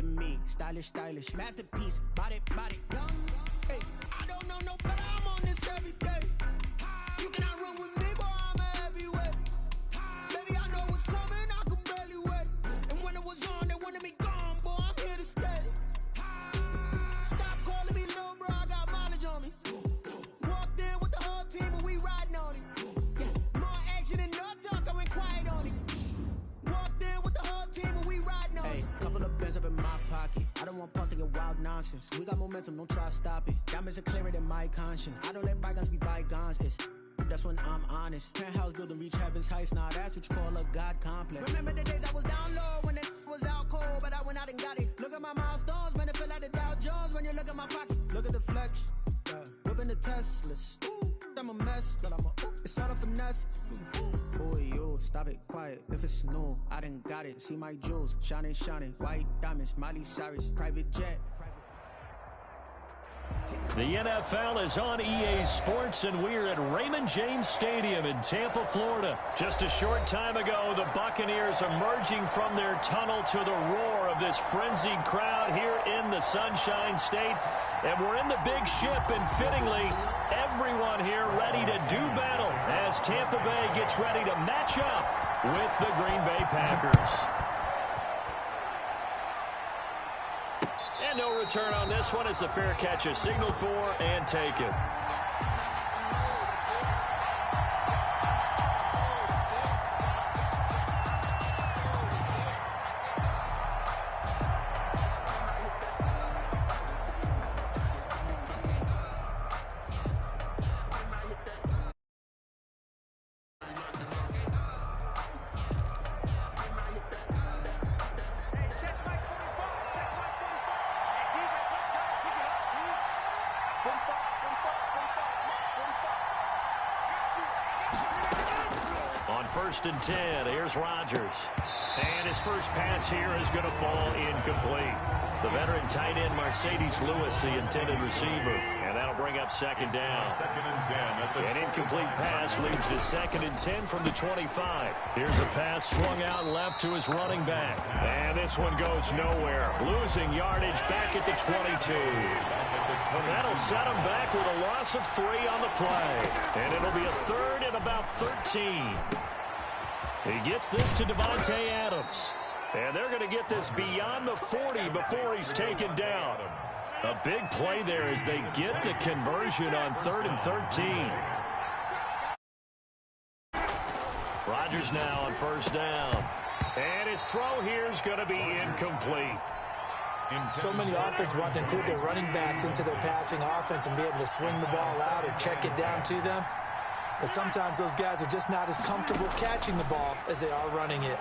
than me. Stylish, stylish, masterpiece. Body, body, gum. Hey, I don't know no better. I'm on this every day. You cannot run with me, boy. I'm a heavyweight. Baby, I know what's coming. I could barely wait. And when it was on, they wanted me gone, boy. I'm here to stay. Stop calling me little bro. I got mileage on me. Walked in with the whole team and we riding on it. Yeah, more action and no talk. I went quiet on it. Walked in with the whole team and we riding on it. Hey, couple of bands up in my pocket. I don't want pulse to get wild nonsense. We got momentum, don't try to stop it. Diamonds are clearer than my conscience. I don't let bygones be bygones. That's when I'm honest. Penthouse building reach heaven's heights. Nah, that's what you call a God complex. Remember the days I was down low when it was out cold, but I went out and got it. Look at my milestones, man, it feel like the Dow Jones when you look at my pocket. Look at the flex, whipping the Teslas. I'm a mess, but it's all a finesse. Boy, you stop it, quiet. If it's new, I done got it. See my jewels, shining, shining. White diamonds, Miley Cyrus, private jet. The NFL is on EA Sports, and we're at Raymond James Stadium in Tampa, Florida. Just a short time ago, the Buccaneers emerging from their tunnel to the roar of this frenzied crowd here in the Sunshine State. And we're in the big ship, and fittingly, everyone here ready to do battle as Tampa Bay gets ready to match up with the Green Bay Packers. And no return on this one as the fair catch is signaled for and taken. First and 10, here's Rodgers. And his first pass here is going to fall incomplete. The veteran tight end Mercedes Lewis, the intended receiver. And that'll bring up second down. An incomplete pass leads to second and 10 from the 25. Here's a pass swung out left to his running back. And this one goes nowhere. Losing yardage back at the 22. That'll set him back with a loss of 3 on the play. And it'll be a third and about 13. He gets this to Devontae Adams. And they're going to get this beyond the 40 before he's taken down. A big play there as they get the conversion on 3rd and 13. Rodgers now on first down. And his throw here is going to be incomplete. So many offenses want to include their running backs into their passing offense and be able to swing the ball out or check it down to them. But sometimes those guys are just not as comfortable catching the ball as they are running it.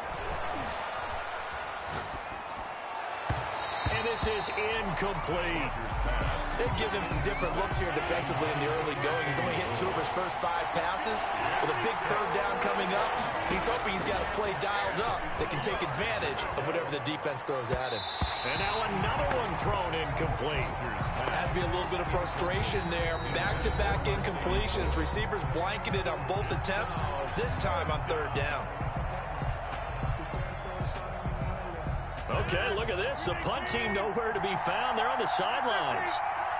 And this is incomplete. They give him some different looks here defensively in the early going. He's only hit 2 of his first 5 passes. With a big third down coming up, he's hoping he's got a play dialed up that can take advantage of whatever the defense throws at him. And now another one thrown incomplete. Has to be a little bit of frustration there. Back-to-back incompletions. Receivers blanketed on both attempts, this time on 3rd down. Okay, look at this. The punt team nowhere to be found. They're on the sidelines.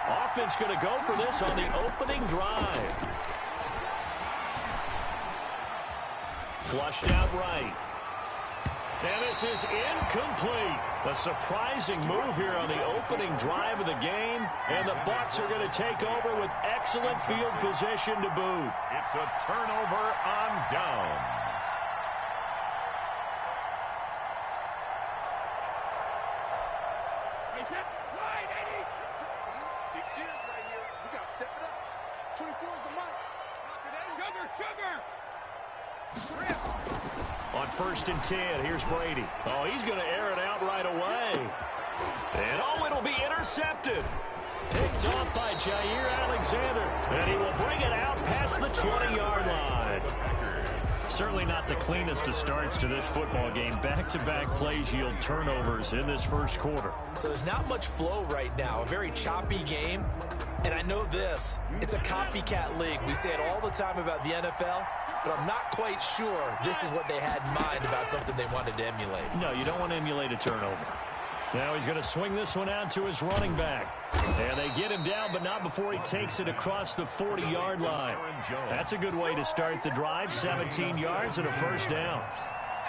Offense going to go for this on the opening drive. Flushed out right. And this is incomplete. A surprising move here on the opening drive of the game. And the Bucs are going to take over with excellent field position to boot. It's a turnover on downs. On 1st and 10, here's Brady. Oh, he's going to air it out right away. And oh, it'll be intercepted. Picked off by Jair Alexander. And he will bring it out past the 20-yard line. Certainly not the cleanest of starts to this football game. Back-to-back plays yield turnovers in this first quarter. So there's not much flow right now. A very choppy game. And I know this. It's a copycat league. We say it all the time about the NFL. But I'm not quite sure this is what they had in mind about something they wanted to emulate. No, you don't want to emulate a turnover. Now he's going to swing this one out to his running back. And they get him down, but not before he takes it across the 40-yard line. That's a good way to start the drive. 17 yards and a first down.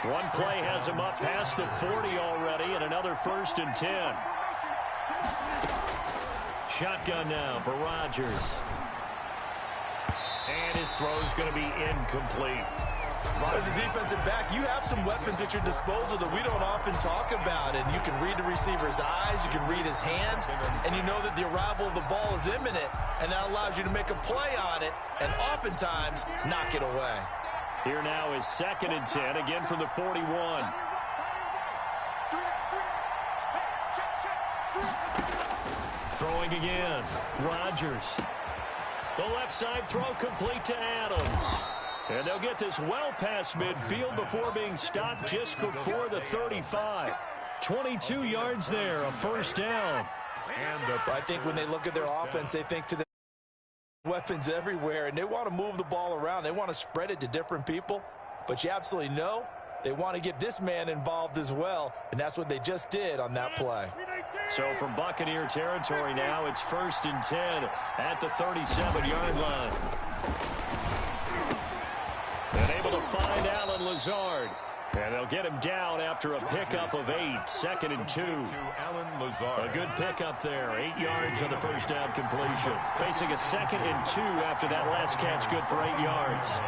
One play has him up past the 40 already, and another 1st and 10. Shotgun now for Rodgers. And his throw's going to be incomplete. As a defensive back, you have some weapons at your disposal that we don't often talk about. And you can read the receiver's eyes, you can read his hands, and you know that the arrival of the ball is imminent, and that allows you to make a play on it and oftentimes knock it away. Here now is 2nd and 10, again from the 41. Throwing again. Rodgers. The left side throw complete to Adams. And they'll get this well past midfield before being stopped just before the 35. 22 yards there, a first down. I think when they look at their offense, they think to the weapons everywhere, and they want to move the ball around. They want to spread it to different people. But you absolutely know they want to get this man involved as well, and that's what they just did on that play. So from Buccaneer territory now, it's 1st and 10 at the 37-yard line. And able to find Allen Lazard. And they'll get him down after a pickup of 8. 2nd and 2. A good pickup there. 8 yards on the first down completion. Facing a 2nd and 2 after that last catch, good for 8 yards.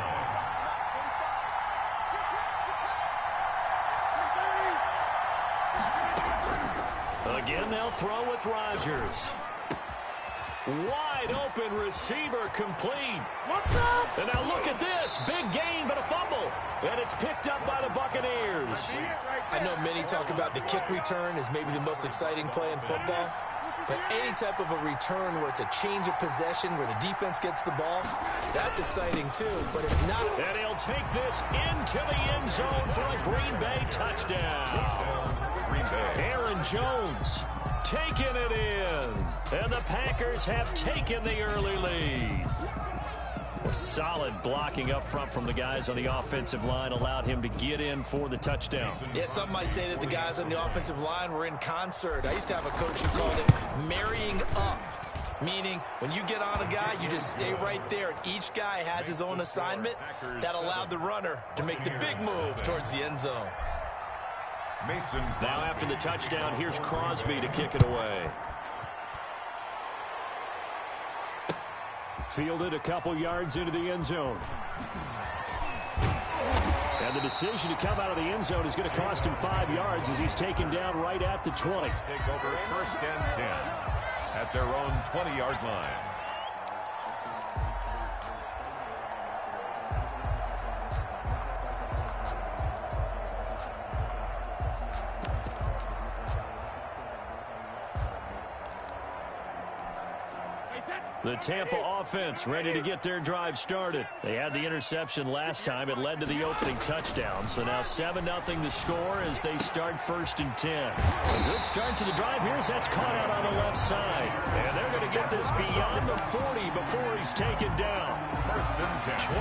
Again, they'll throw with Rodgers. Wide open receiver complete. What's up? And now look at this. Big gain, but a fumble. And it's picked up by the Buccaneers. I know many talk about the kick return as maybe the most exciting play in football. But any type of a return where it's a change of possession, where the defense gets the ball, that's exciting too, but it's not. And he'll take this into the end zone for a Green Bay touchdown. Aaron Jones taking it in. And the Packers have taken the early lead. Solid blocking up front from the guys on the offensive line allowed him to get in for the touchdown. Yeah, some might say that the guys on the offensive line were in concert. I used to have a coach who called it marrying up, meaning when you get on a guy, you just stay right there, and each guy has his own assignment. That allowed the runner to make the big move towards the end zone. Now after the touchdown, here's Crosby to kick it away. Fielded a couple yards into the end zone. And the decision to come out of the end zone is going to cost him 5 yards as he's taken down right at the 20. Take over 1st and 10 at their own 20-yard line. The Tampa offense ready to get their drive started. They had the interception last time. It led to the opening touchdown. So now 7-0 to score as they start 1st and 10. A good start to the drive here as that's caught out on the left side. And they're going to get this beyond the 40 before he's taken down.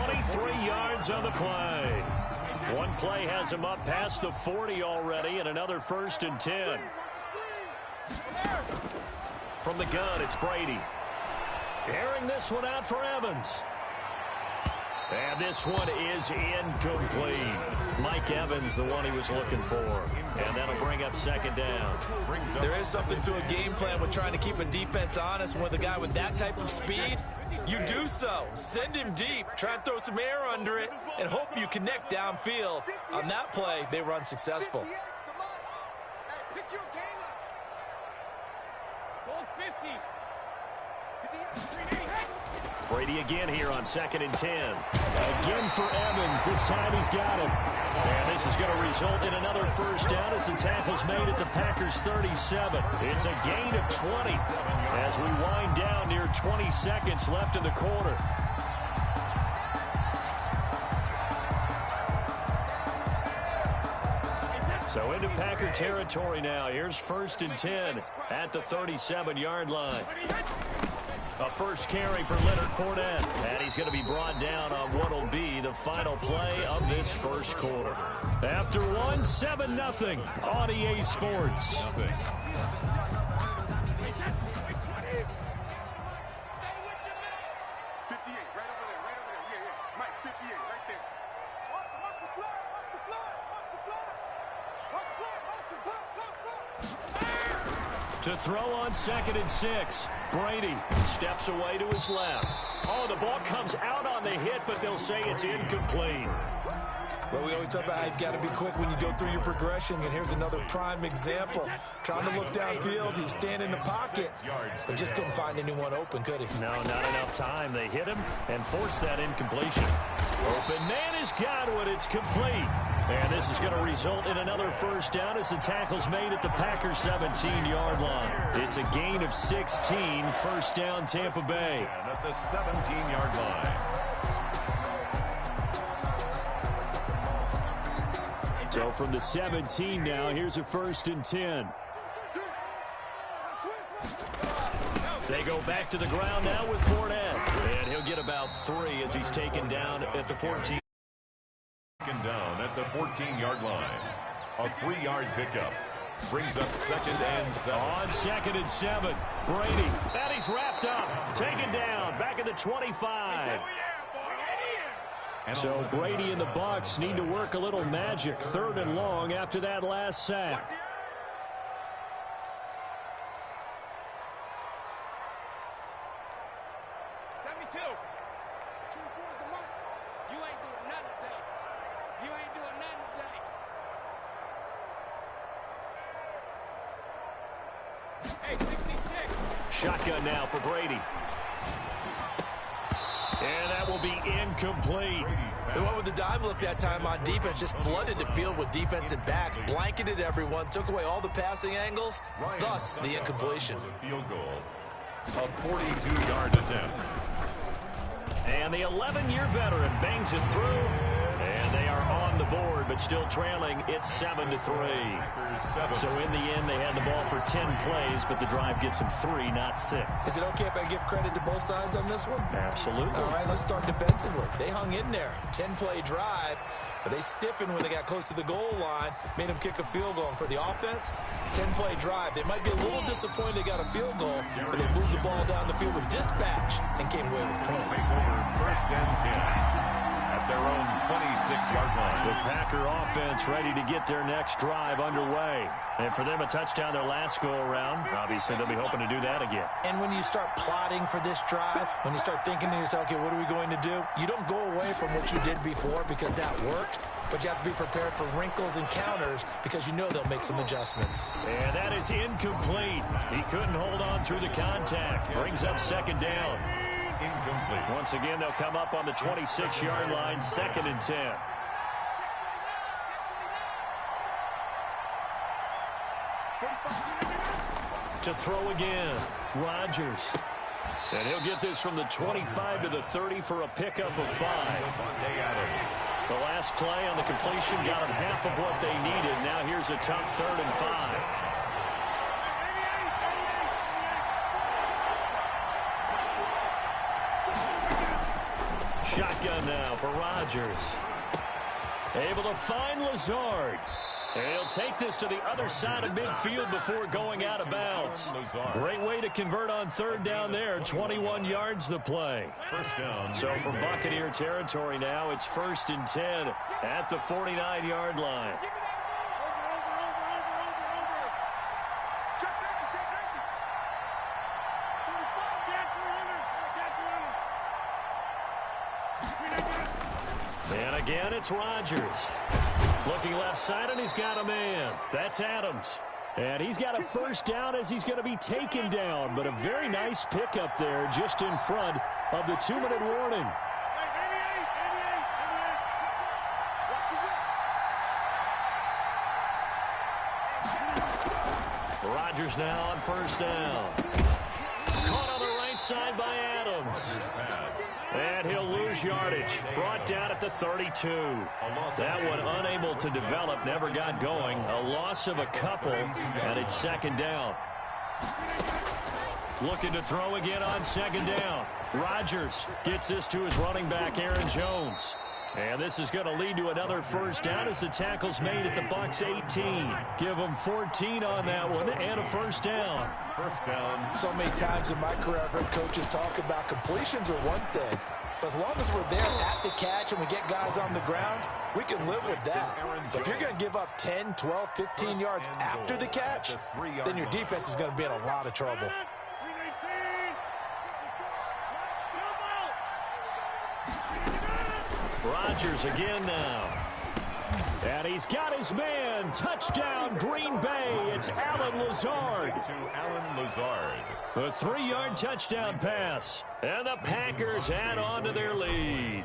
23 yards on the play. One play has him up past the 40 already, and another 1st and 10. From the gun, it's Brady. Airing this one out for Evans. And this one is incomplete. Mike Evans, the one he was looking for. And that'll bring up 2nd down. There is something to a game plan with trying to keep a defense honest. With a guy with that type of speed, you do so. Send him deep. Try and throw some air under it and hope you connect downfield. On that play, they were unsuccessful. Brady again here on 2nd and 10. Again for Evans. This time he's got him. And this is going to result in another 1st down as the tackle's made at the Packers 37. It's a gain of 20 as we wind down near 20 seconds left in the quarter. So into Packer territory now. Here's 1st and 10 at the 37-yard line. A first carry for Leonard Fournette. And he's going to be brought down on what will be the final play of this first quarter. After one, 7-0 on EA Sports. To throw on 2nd and 6. Brady steps away to his left. Oh, the ball comes out on the hit, but they'll say it's incomplete. Well, we always talk about how you've got to be quick when you go through your progressions, and here's another prime example. Trying to look downfield, he was standing in the pocket, but just couldn't find anyone open, could he? No, not enough time. They hit him and forced that incompletion. Open man has got it. It's complete. And this is going to result in another first down as the tackle's made at the Packers' 17-yard line. It's a gain of 16, first down Tampa Bay. And at the 17-yard line. So from the 17 now, here's a 1st and 10. They go back to the ground now with Fournette. And he'll get about 3 as he's taken down at the 14. Taken down at the 14-yard line. A 3-yard pickup. Brings up 2nd and 7. On 2nd and 7. Brady. And he's wrapped up. Taken down. Back at the 25. So Brady and the Bucs need to work a little magic. 3rd and long after that last sack. Shotgun now for Brady. And that will be incomplete. They went with the dive look that time on defense, just flooded the field with defensive backs, blanketed everyone, took away all the passing angles, thus the incompletion. Field goal. A 42-yard attempt. And the 11-year veteran bangs it through. And they are on the board, but still trailing. It's 7-3. So in the end, they had the ball for 10 plays, but the drive gets them 3, not 6. Is it okay if I give credit to both sides on this one? Absolutely. All right, let's start defensively. They hung in there. 10-play drive, but they stiffened when they got close to the goal line, made them kick a field goal. And for the offense, 10-play drive. They might be a little disappointed they got a field goal, but they moved the ball down the field with dispatch and came away with points. First and 10. At their own 26-yard line. The Packer offense ready to get their next drive underway. And for them, a touchdown their last go-around. Obviously, they'll be hoping to do that again. And when you start plotting for this drive, when you start thinking to yourself, okay, what are we going to do? You don't go away from what you did before because that worked, but you have to be prepared for wrinkles and counters because you know they'll make some adjustments. And that is incomplete. He couldn't hold on through the contact. Brings up 2nd down. Incomplete. Once again, they'll come up on the 26-yard line, 2nd and 10. To throw again, Rodgers. And he'll get this from the 25 to the 30 for a pickup of 5. The last play on the completion got them half of what they needed. Now here's a tough 3rd and 5. Shotgun now for Rodgers. Able to find Lazard. And he'll take this to the other side of midfield before going out of bounds. Great way to convert on 3rd down there. 21 yards the play. First down. So from Buccaneer territory now, it's 1st and 10 at the 49-yard line. And again, it's Rodgers. Looking left side, and he's got a man. That's Adams. And he's got a first down as he's going to be taken down. But a very nice pickup there just in front of the 2-minute warning. Rodgers now on first down. Caught on the right side by Adams. And he'll lose yardage. Brought down at the 32. That one unable to develop, never got going. A loss of a couple, and it's 2nd down. Looking to throw again on second down. Rodgers gets this to his running back, Aaron Jones. And this is going to lead to another first down as the tackle's made at the Bucs 18. Give them 14 on that one and a first down. First down. So many times in my career, I've heard coaches talk about completions are one thing. But as long as we're there at the catch and we get guys on the ground, we can live with that. But if you're going to give up 10, 12, 15 yards after the catch, then your defense is going to be in a lot of trouble. Rodgers again now. And he's got his man. Touchdown, Green Bay. It's Allen Lazard. To Allen Lazard. A 3-yard touchdown pass. And the Packers add on to their lead.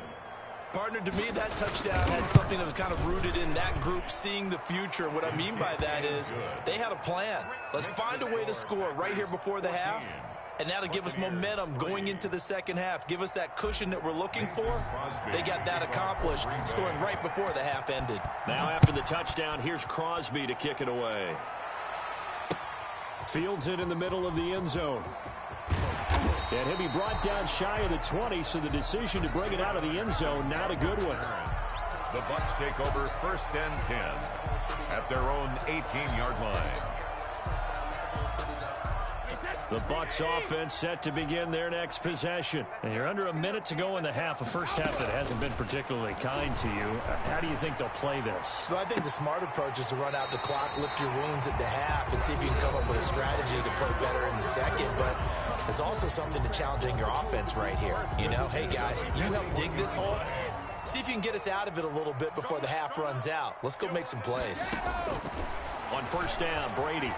Partner, to me, that touchdown had something that was kind of rooted in that group seeing the future. What I mean by that is they had a plan. Let's find a way to score right here before the half. And that'll give us momentum going into the second half. Give us that cushion that we're looking for. They got that accomplished, scoring right before the half ended. Now after the touchdown, here's Crosby to kick it away. Fields it in the middle of the end zone. And he'll be brought down shy of the 20, so the decision to bring it out of the end zone, not a good one. The Bucs take over first and 10 at their own 18-yard line. The Bucs offense set to begin their next possession. And you're under a minute to go in the half, a first half that hasn't been particularly kind to you. How do you think they'll play this? Well, I think the smart approach is to run out the clock, lick your wounds at the half, and see if you can come up with a strategy to play better in the second. But there's also something to challenging your offense right here. You know, hey, guys, you help dig this hole. See if you can get us out of it a little bit before the half runs out. Let's go make some plays. On first down, Brady.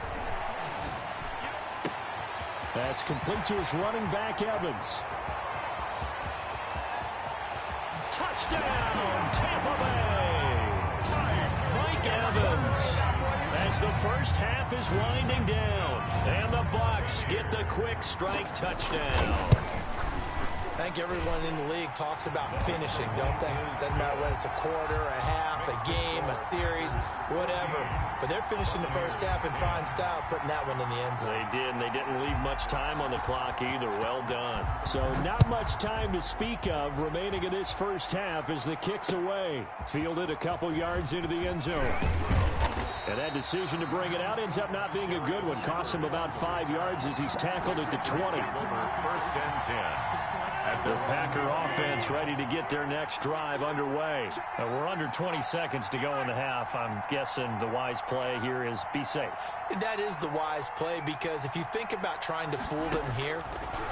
That's complete to his running back, Evans. Touchdown, Tampa Bay! Mike Evans. As the first half is winding down. And the Bucs get the quick strike touchdown. I think everyone in the league talks about finishing, don't they? Doesn't matter whether it's a quarter, a half, a game, a series, whatever. But they're finishing the first half in fine style, putting that one in the end zone. They did, and they didn't leave much time on the clock either. Well done. So not much time to speak of remaining in this first half as the kick's away. Fielded a couple yards into the end zone. And that decision to bring it out ends up not being a good one. Cost him about 5 yards as he's tackled at the 20. First and 10. The Packer offense ready to get their next drive underway. We're under 20 seconds to go in the half. I'm guessing the wise play here is be safe. That is the wise play, because if you think about trying to fool them here,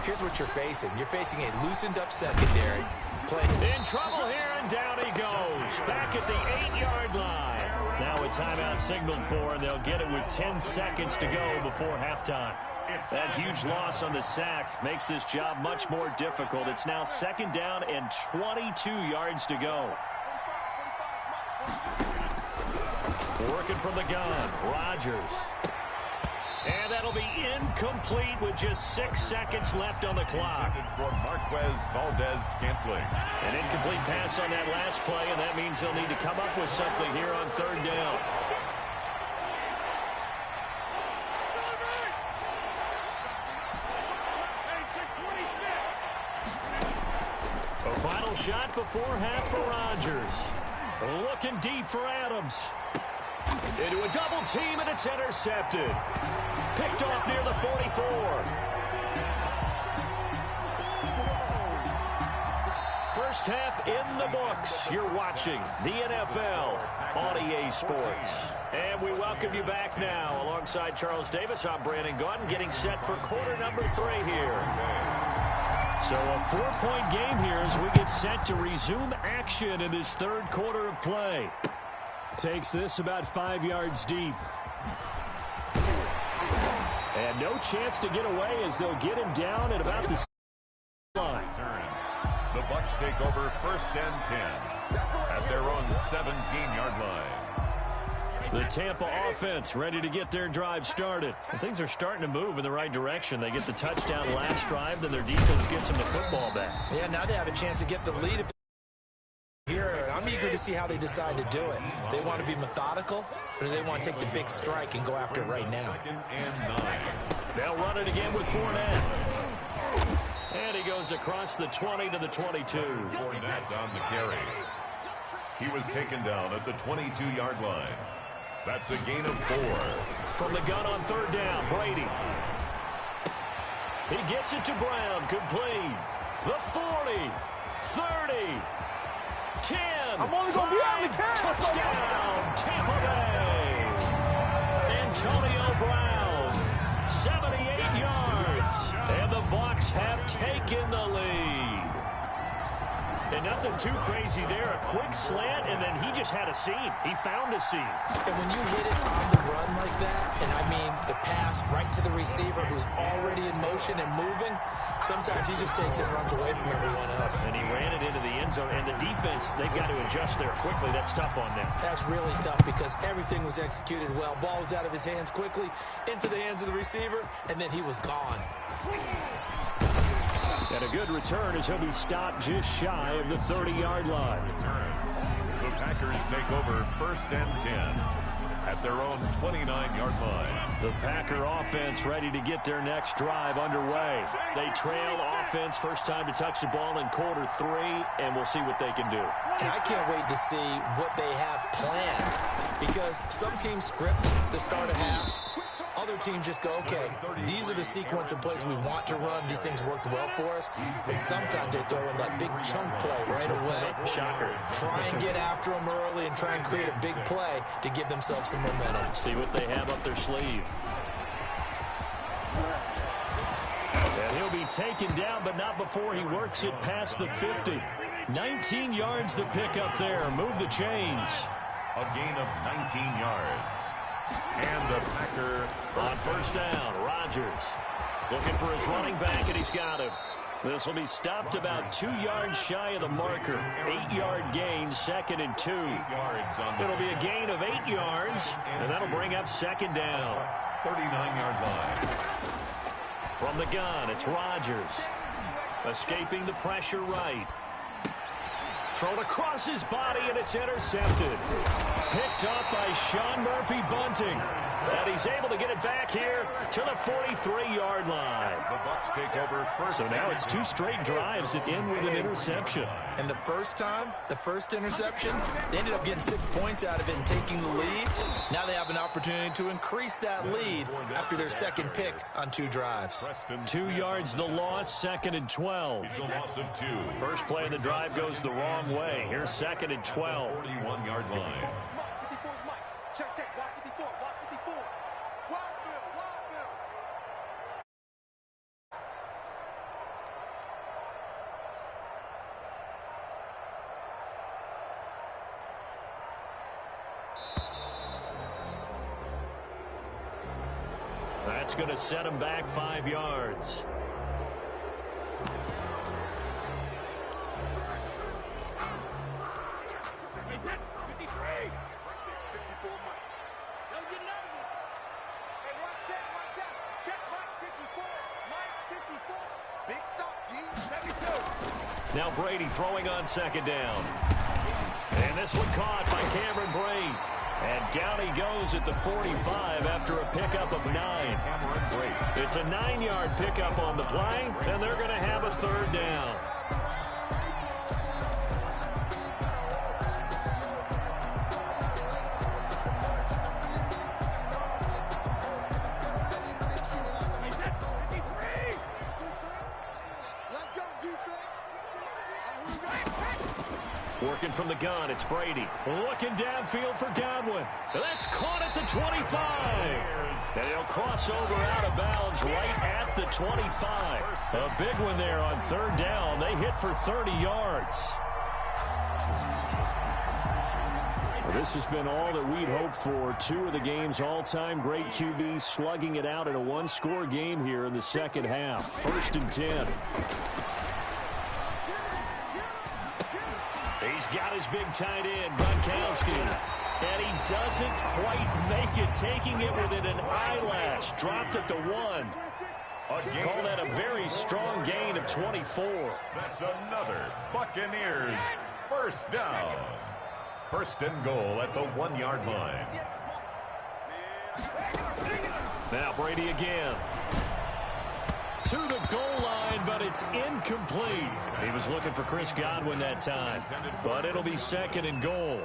here's what you're facing. You're facing a loosened up secondary. In trouble here, and down he goes. Back at the 8-yard line. Now a timeout signaled for, and they'll get it with 10 seconds to go before halftime. That huge loss on the sack makes this job much more difficult. It's now second down and 22 yards to go. Working from the gun, Rodgers. And that'll be incomplete with just 6 seconds left on the clock. For Marquez Valdez-Scantling. An incomplete pass on that last play, and that means they'll need to come up with something here on third down. A final shot before half for Rodgers. Looking deep for Adams. Into a double team, and it's intercepted. Picked off near the 44. First half in the books. You're watching the NFL on EA Sports. And we welcome you back now. Alongside Charles Davis, I'm Brandon Gaudin, getting set for quarter number 3 here. So a 4-point game here as we get set to resume action in this third quarter of play. Takes this about 5 yards deep. And no chance to get away as they'll get him down at about the line. The Bucs take over first and 10 at their own 17-yard line. The Tampa offense ready to get their drive started. And things are starting to move in the right direction. They get the touchdown last drive, then their defense gets them the football back. Yeah, now they have a chance to get the lead. Here, I'm eager to see how they decide to do it. They want to be methodical, or do they want to take the big strike and go after it right now? Second and 9. They'll run it again with Fournette. And he goes across the 20 to the 22. Fournette on the carry. He was taken down at the 22-yard line. That's a gain of 4. From the gun on third down, Brady. He gets it to Brown, complete. The 40, 30, 10, I'm only going to be on the carry. touchdown, Tampa Bay. Antonio Brown, 78 yards. And the Bucs have taken the lead. And nothing too crazy there. A quick slant, and then he just had a seam. He found a seam. And when you hit it on the run like that, and I mean the pass right to the receiver who's already in motion and moving, sometimes he just takes it and runs away from everyone else. And he ran it into the end zone. And the defense, they've got to adjust there quickly. That's tough on them. That's really tough because everything was executed well. Ball was out of his hands quickly, into the hands of the receiver, and then he was gone. And a good return as he'll be stopped just shy of the 30-yard line. The Packers take over 1st and 10 at their own 29-yard line. The Packer offense ready to get their next drive underway. They trail offense, first time to touch the ball in quarter 3, and we'll see what they can do. And I can't wait to see what they have planned because some teams script to start a half. Other teams just go, okay, these are the sequence of plays we want to run. These things worked well for us. And sometimes they throw in that big chunk play right away. Shocker. Try and get after them early and try and create a big play to give themselves some momentum. See what they have up their sleeve. And he'll be taken down, but not before he works it past the 50. 19 yards the pickup there. Move the chains. A gain of 19 yards. And the Packer on first down. Rodgers looking for his running back, and he's got him. This will be stopped about 2 yards shy of the marker. 8-yard gain, 2nd and 2. It'll be a gain of 8 yards, and that'll bring up 2nd down. 39-yard line. From the gun, it's Rodgers. Escaping the pressure right. Thrown across his body, and it's intercepted. Picked up by Sean Murphy-Bunting. And he's able to get it back here to the 43-yard line. The Bucs take over first. So now it's 2 straight drives that end with an interception. And the first time, the first interception, they ended up getting 6 points out of it and taking the lead. Now they have an opportunity to increase that lead after their second pick on 2 drives. 2 yards the loss, 2nd and 12. It's a loss of 2. First play of the drive goes the wrong way. Here's 2nd and 12. 41-yard line. That's going to set him back 5 yards. Now Brady throwing on 2nd down. And this one caught by Cameron Brate. And down he goes at the 45 after a pickup of 9. It's a 9-yard pickup on the play, and they're going to have a 3rd down. Working from the gun, it's Brady. Looking downfield for Godwin. That's caught at the 25. And he'll cross over out of bounds right at the 25. A big one there on 3rd down. They hit for 30 yards. Well, this has been all that we'd hoped for. 2 of the game's all-time great QBs slugging it out in a 1-score game here in the second half. 1st and 10. He's got his big tight end, Gronkowski. And he doesn't quite make it, taking it within an eyelash. Dropped at the 1. Call that a very strong gain of 24. That's another Buccaneers first down. 1st and goal at the 1-yard line. Now Brady again. to the goal line, but it's incomplete. He was looking for Chris Godwin that time, but it'll be second and goal.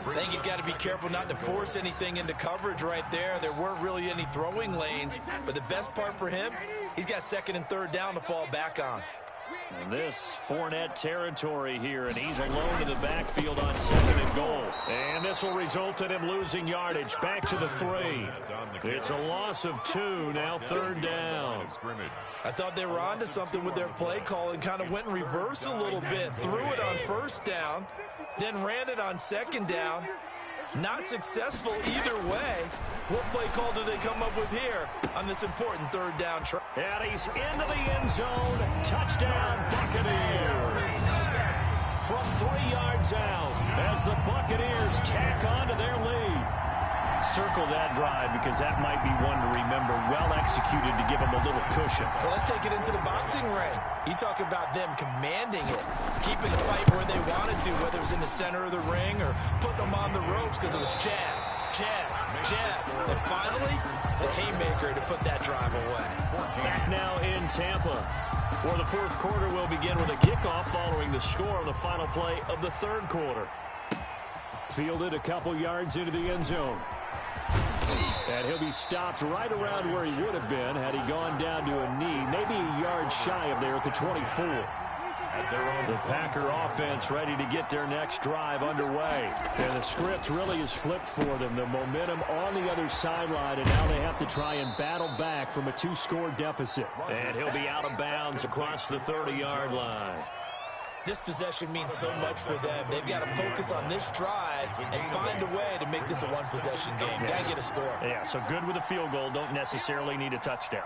I think he's got to be careful not to force anything into coverage right there. There weren't really any throwing lanes, but the best part for him, he's got second and third down to fall back on. And this Fournette territory here, and he's alone in the backfield on second and goal. And this will result in him losing yardage. Back to the 3. It's a loss of 2, now third down. I thought they were onto something with their play call and kind of went in reverse a little bit. Threw it on first down, then ran it on second down. Not successful either way. What play call do they come up with here on this important third down try? And he's into the end zone. Touchdown, Buccaneers. From 3 yards out as the Buccaneers tack onto their lead. Circle that drive because that might be one to remember. Well executed to give them a little cushion. Well, let's take it into the boxing ring. You talk about them commanding it, keeping the fight where they wanted to, whether it was in the center of the ring or putting them on the ropes because it was jab, jab, jab. And finally, the haymaker to put that drive away. Back now in Tampa, where the fourth quarter will begin with a kickoff following the score on the final play of the third quarter. Fielded a couple yards into the end zone. And he'll be stopped right around where he would have been had he gone down to a knee, maybe a yard shy of there at the 24. The Packer offense ready to get their next drive underway. And the script really is flipped for them. The momentum on the other sideline, and now they have to try and battle back from a 2-score deficit. And he'll be out of bounds across the 30-yard line. This possession means so much for them. They've got to focus on this drive and find a way to make this a one-possession game. Got to get a score. Yeah, so good with a field goal. Don't necessarily need a touchdown.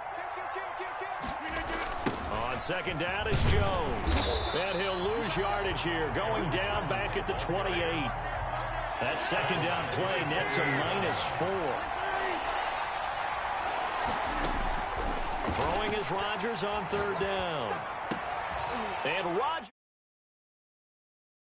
On second down is Jones. And he'll lose yardage here. Going down back at the 28. That second down play nets a -4. Throwing is Rodgers on third down.